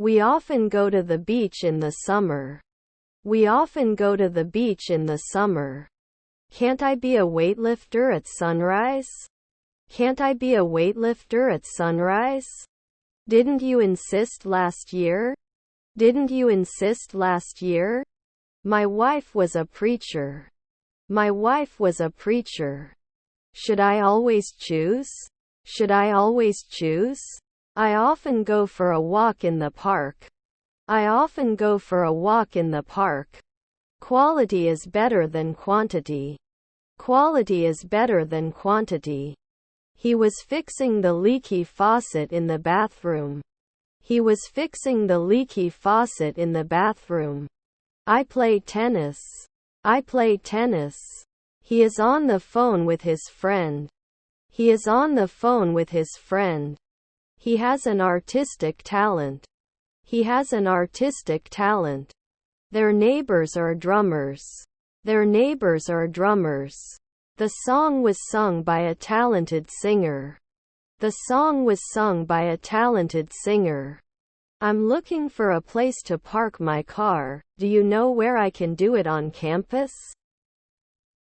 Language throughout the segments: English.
We often go to the beach in the summer. We often go to the beach in the summer. Can't I be a weightlifter at sunrise? Can't I be a weightlifter at sunrise? Didn't you insist last year? Didn't you insist last year? My wife was a preacher. My wife was a preacher. Should I always choose? Should I always choose? I often go for a walk in the park. I often go for a walk in the park. Quality is better than quantity. Quality is better than quantity. He was fixing the leaky faucet in the bathroom. He was fixing the leaky faucet in the bathroom. I play tennis. I play tennis. He is on the phone with his friend. He is on the phone with his friend. He has an artistic talent. He has an artistic talent. Their neighbors are drummers. Their neighbors are drummers. The song was sung by a talented singer. The song was sung by a talented singer. I'm looking for a place to park my car. Do you know where I can do it on campus?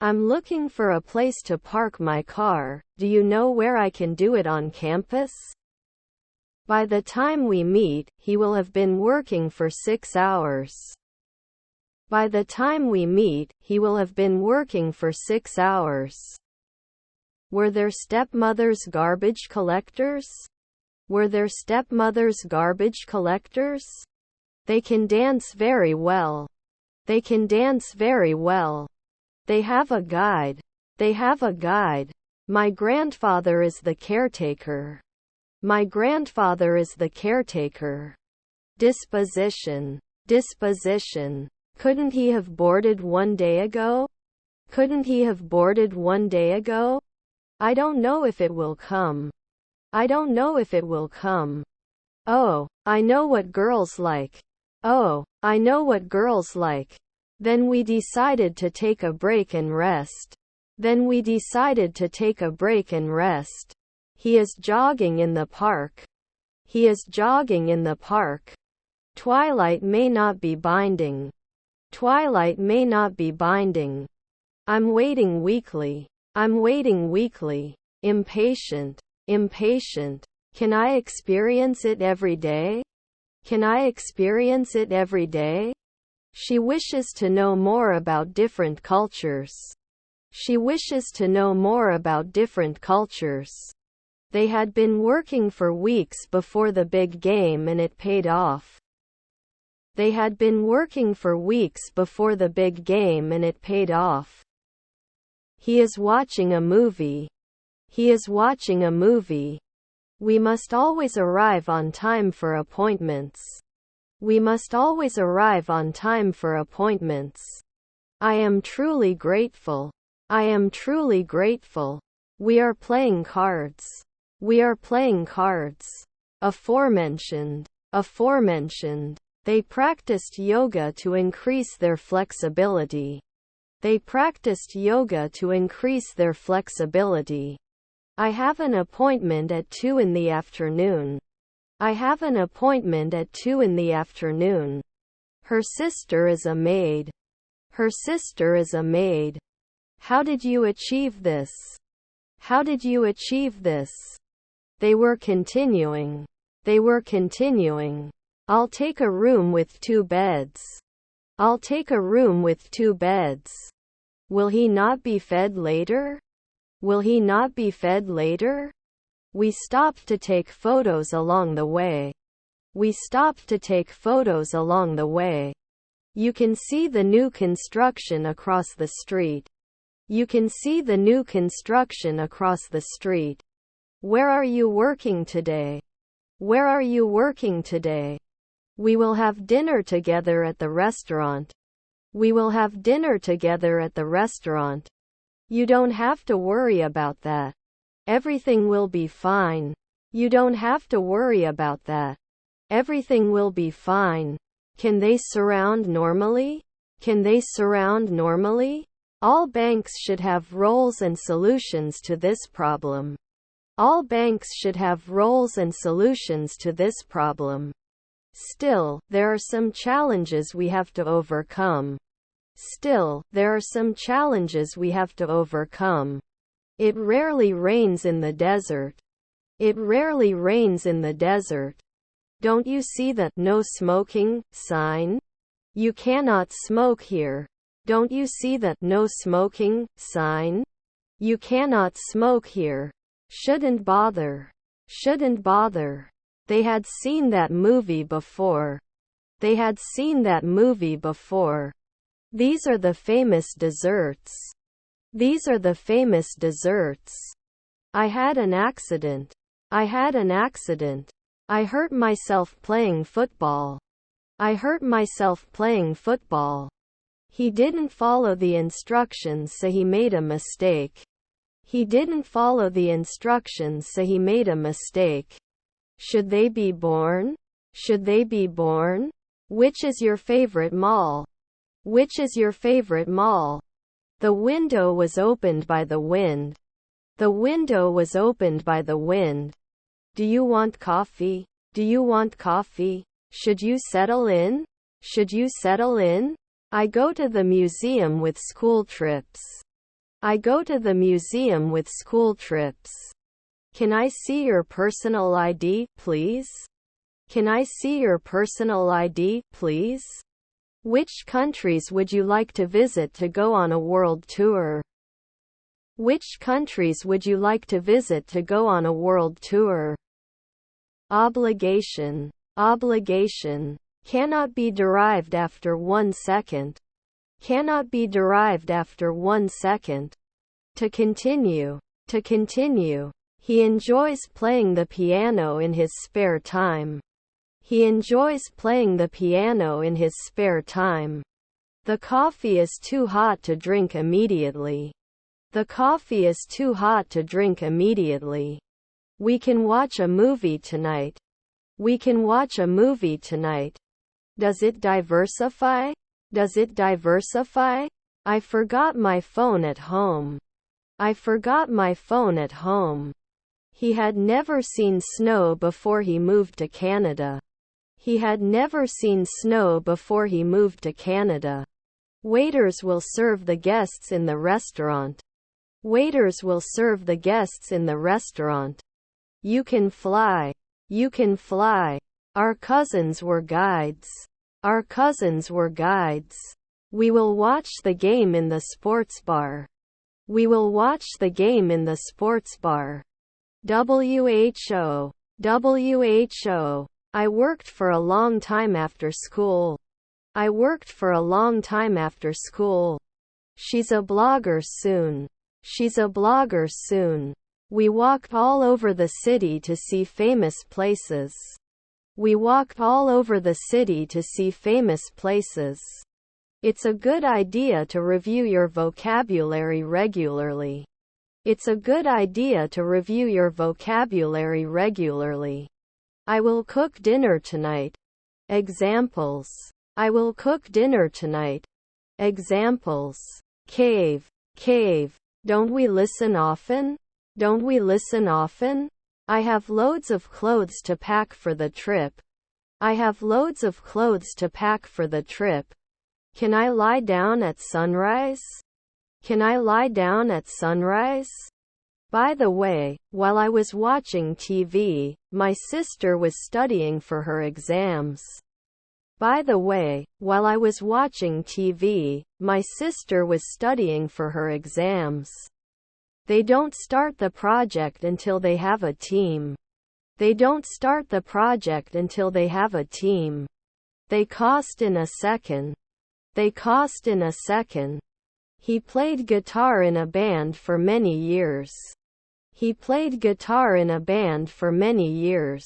I'm looking for a place to park my car. Do you know where I can do it on campus? By the time we meet, he will have been working for 6 hours. By the time we meet, he will have been working for 6 hours. Were their stepmothers garbage collectors? Were their stepmothers garbage collectors? They can dance very well. They can dance very well. They have a guide. They have a guide. My grandfather is the caretaker. My grandfather is the caretaker. Disposition. Disposition. Couldn't he have boarded 1 day ago? Couldn't he have boarded 1 day ago? I don't know if it will come. I don't know if it will come. Oh, I know what girls like. Oh, I know what girls like. Then we decided to take a break and rest. Then we decided to take a break and rest. He is jogging in the park. He is jogging in the park. Twilight may not be binding. Twilight may not be binding. I'm waiting weekly. I'm waiting weekly. Impatient. Impatient. Can I experience it every day? Can I experience it every day? She wishes to know more about different cultures. She wishes to know more about different cultures. They had been working for weeks before the big game and it paid off. They had been working for weeks before the big game and it paid off. He is watching a movie. He is watching a movie. We must always arrive on time for appointments. We must always arrive on time for appointments. I am truly grateful. I am truly grateful. We are playing cards. We are playing cards. Aforementioned. Aforementioned. They practiced yoga to increase their flexibility. They practiced yoga to increase their flexibility. I have an appointment at 2 in the afternoon. I have an appointment at 2 in the afternoon. Her sister is a maid. Her sister is a maid. How did you achieve this? How did you achieve this? They were continuing. They were continuing. I'll take a room with 2 beds. I'll take a room with 2 beds. Will he not be fed later? Will he not be fed later? We stopped to take photos along the way. We stopped to take photos along the way. You can see the new construction across the street. You can see the new construction across the street. Where are you working today? Where are you working today? We will have dinner together at the restaurant. We will have dinner together at the restaurant. You don't have to worry about that. Everything will be fine. You don't have to worry about that. Everything will be fine. Can they surround normally? Can they surround normally? All banks should have roles and solutions to this problem. All banks should have roles and solutions to this problem. Still, there are some challenges we have to overcome. Still, there are some challenges we have to overcome. It rarely rains in the desert. It rarely rains in the desert. Don't you see the "no smoking" sign? You cannot smoke here. Don't you see the "no smoking" sign? You cannot smoke here. Shouldn't bother. Shouldn't bother. They had seen that movie before. They had seen that movie before. These are the famous desserts. These are the famous desserts. I had an accident. I had an accident. I hurt myself playing football. I hurt myself playing football. He didn't follow the instructions, so he made a mistake. He didn't follow the instructions, so he made a mistake. Should they be born? Should they be born? Which is your favorite mall? Which is your favorite mall? The window was opened by the wind. The window was opened by the wind. Do you want coffee? Do you want coffee? Should you settle in? Should you settle in? I go to the museum with school trips. I go to the museum with school trips. Can I see your personal ID, please? Can I see your personal ID, please? Which countries would you like to visit to go on a world tour? Which countries would you like to visit to go on a world tour? Obligation. Obligation. Cannot be derived after 1 second. Cannot be derived after 1 second. To continue. To continue. He enjoys playing the piano in his spare time. He enjoys playing the piano in his spare time. The coffee is too hot to drink immediately. The coffee is too hot to drink immediately. We can watch a movie tonight. We can watch a movie tonight. Does it diversify? Does it diversify? I forgot my phone at home. I forgot my phone at home. He had never seen snow before he moved to Canada. He had never seen snow before he moved to Canada. Waiters will serve the guests in the restaurant. Waiters will serve the guests in the restaurant. You can fly. You can fly. Our cousins were guides. Our cousins were guides. We will watch the game in the sports bar. We will watch the game in the sports bar. WHO. WHO. I worked for a long time after school. I worked for a long time after school. She's a blogger soon. She's a blogger soon. We walked all over the city to see famous places. We walked all over the city to see famous places. It's a good idea to review your vocabulary regularly. It's a good idea to review your vocabulary regularly. I will cook dinner tonight. Examples. I will cook dinner tonight. Examples. Cave. Cave. Don't we listen often? Don't we listen often? I have loads of clothes to pack for the trip. I have loads of clothes to pack for the trip. Can I lie down at sunrise? Can I lie down at sunrise? By the way, while I was watching TV, my sister was studying for her exams. By the way, while I was watching TV, my sister was studying for her exams. They don't start the project until they have a team. They don't start the project until they have a team. They cost in a second. They cost in a second. He played guitar in a band for many years. He played guitar in a band for many years.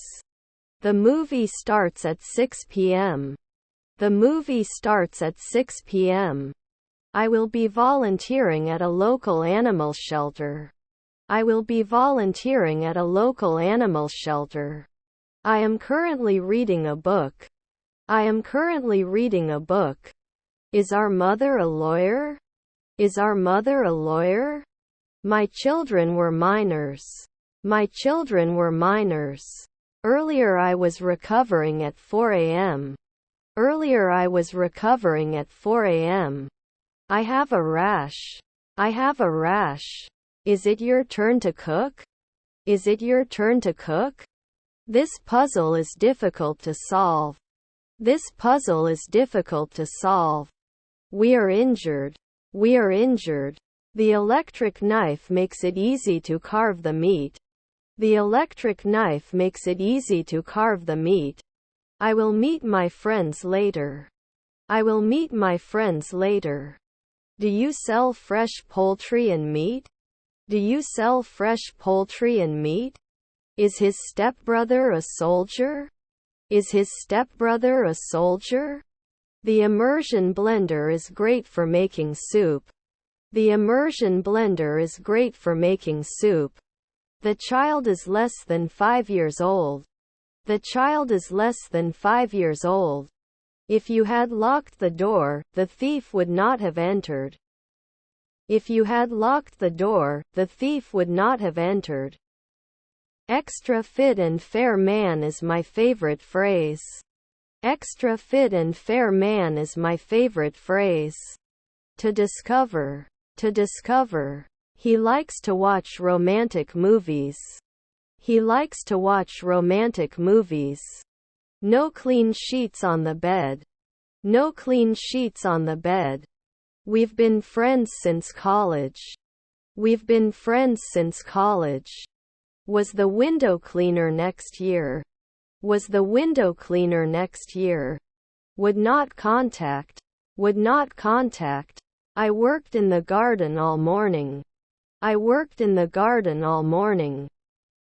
The movie starts at 6 p.m. The movie starts at 6 p.m. I will be volunteering at a local animal shelter. I will be volunteering at a local animal shelter. I am currently reading a book. I am currently reading a book. Is our mother a lawyer? Is our mother a lawyer? My children were minors. My children were minors. Earlier I was recovering at 4 a.m. Earlier I was recovering at 4 a.m. I have a rash. I have a rash. Is it your turn to cook? Is it your turn to cook? This puzzle is difficult to solve. This puzzle is difficult to solve. We are injured. We are injured. The electric knife makes it easy to carve the meat. The electric knife makes it easy to carve the meat. I will meet my friends later. I will meet my friends later. Do you sell fresh poultry and meat? Do you sell fresh poultry and meat? Is his stepbrother a soldier? Is his stepbrother a soldier? The immersion blender is great for making soup. The immersion blender is great for making soup. The child is less than 5 years old. The child is less than 5 years old. If you had locked the door, the thief would not have entered. If you had locked the door, the thief would not have entered. Extra fit and fair man is my favorite phrase. Extra fit and fair man is my favorite phrase. To discover. To discover. He likes to watch romantic movies. He likes to watch romantic movies. No clean sheets on the bed. No clean sheets on the bed. We've been friends since college. We've been friends since college. Was the window cleaner next year? Was the window cleaner next year? Would not contact. Would not contact. I worked in the garden all morning. I worked in the garden all morning.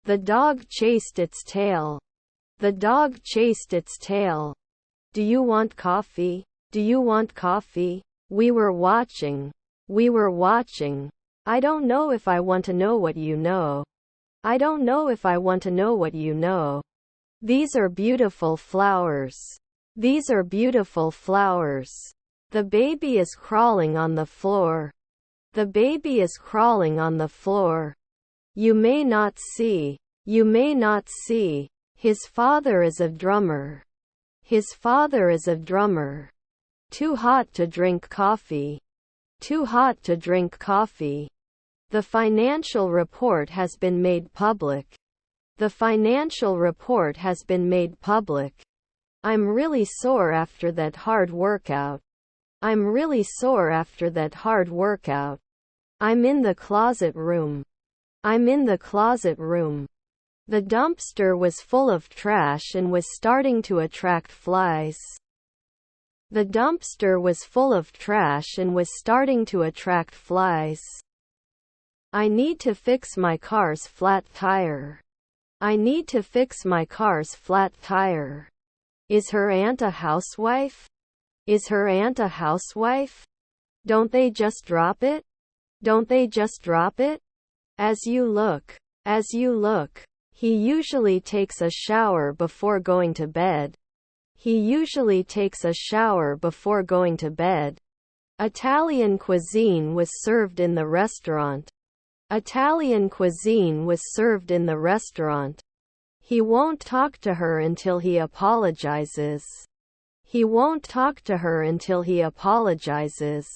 The dog chased its tail. The dog chased its tail. Do you want coffee? Do you want coffee? We were watching. We were watching. I don't know if I want to know what you know. I don't know if I want to know what you know. These are beautiful flowers. These are beautiful flowers. The baby is crawling on the floor. The baby is crawling on the floor. You may not see. You may not see. His father is a drummer. His father is a drummer. Too hot to drink coffee. Too hot to drink coffee. The financial report has been made public. The financial report has been made public. I'm really sore after that hard workout. I'm really sore after that hard workout. I'm in the closet room. I'm in the closet room. The dumpster was full of trash and was starting to attract flies. The dumpster was full of trash and was starting to attract flies. I need to fix my car's flat tire. I need to fix my car's flat tire. Is her aunt a housewife? Is her aunt a housewife? Don't they just drop it? Don't they just drop it? As you look. As you look. He usually takes a shower before going to bed. He usually takes a shower before going to bed. Italian cuisine was served in the restaurant. Italian cuisine was served in the restaurant. He won't talk to her until he apologizes. He won't talk to her until he apologizes.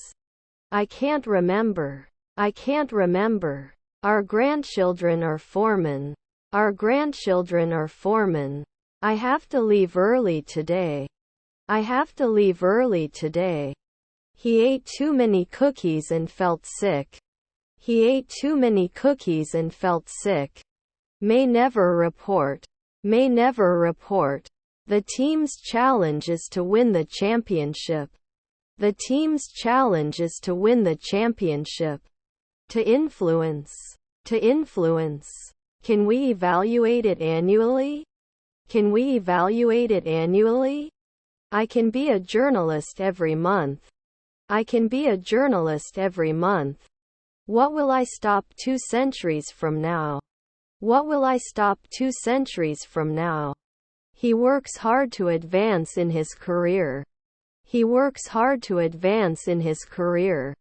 I can't remember. I can't remember. Our grandchildren are foremen. Our grandchildren are foremen. I have to leave early today. I have to leave early today. He ate too many cookies and felt sick. He ate too many cookies and felt sick. May never report. May never report. The team's challenge is to win the championship. The team's challenge is to win the championship. To influence. To influence. Can we evaluate it annually? Can we evaluate it annually? I can be a journalist every month. I can be a journalist every month. What will I stop 2 centuries from now? What will I stop 2 centuries from now? He works hard to advance in his career. He works hard to advance in his career.